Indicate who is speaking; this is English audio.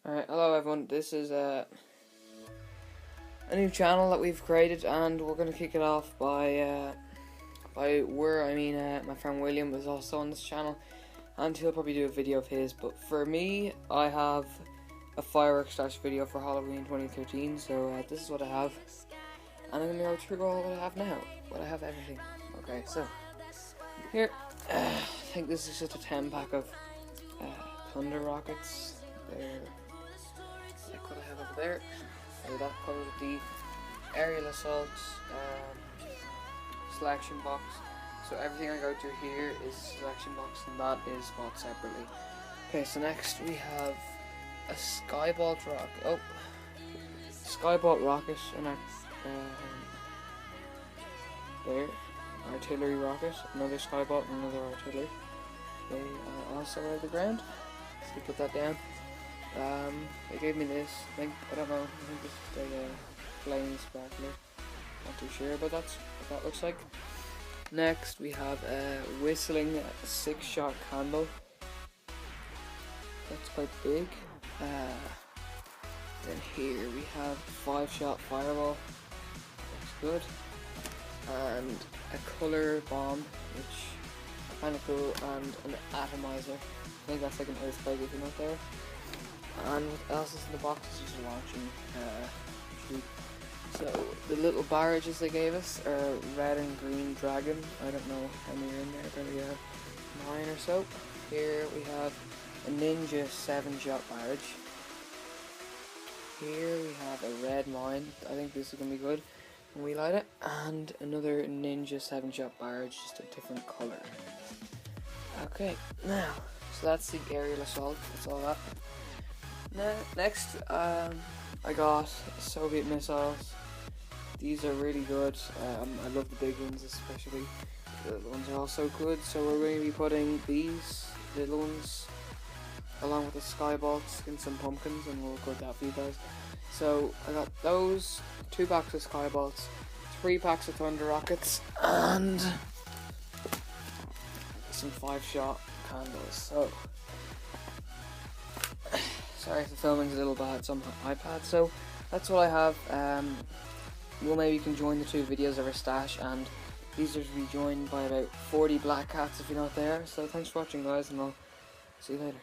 Speaker 1: Alright, hello everyone, this is a new channel that we've created, and we're going to kick it off by my friend William was also on this channel, and he'll probably do a video of his. But for me, I have a firework slash video for Halloween 2013, so this is what I have, and I'm going to go through all what I have now. I have everything. Okay, so here, I think this is just a 10-pack of thunder rockets. They're like what I have over there. So that comes with the aerial assault selection box. So everything I go through here is selection box, and that is bought separately. Okay, so next we have a skyball rocket, and a there, artillery rocket, another skyball, and another artillery. They are also out of the ground. So we put that down. They gave me this, I don't know, I think this is like a flame sparkler, not too sure, but that's what that looks like. Next we have a whistling 6-shot candle, that's quite big. Then here we have 5-shot fireball, looks good, and a colour bomb, which is kind of cool, and an atomizer. I think that's like an earthquake if you're not there. And what else is in the box is just a launching chute. So the little barrages they gave us are red and green dragon. I don't know how many are in there, probably 9 or so. Here we have a ninja 7-shot barrage. Here we have a red mine. I think this is gonna be good when we light it. And another ninja 7-shot barrage, just a different colour. Okay, now so that's the aerial assault. That's all that. Next, I got Soviet missiles. These are really good. I love the big ones especially. The little ones are also good. So we're going to be putting these little ones along with the skybolts in some pumpkins, and we'll record that for you guys. So I got those, 2 packs of skybolts, 3 packs of thunder rockets, and some 5-shot candles. So sorry if the filming's a little bad, it's on my iPad. So that's what I have. Well, maybe you can join the 2 videos of our stash, and these are to be joined by about 40 black cats if you're not there. So thanks for watching, guys, and I'll see you later.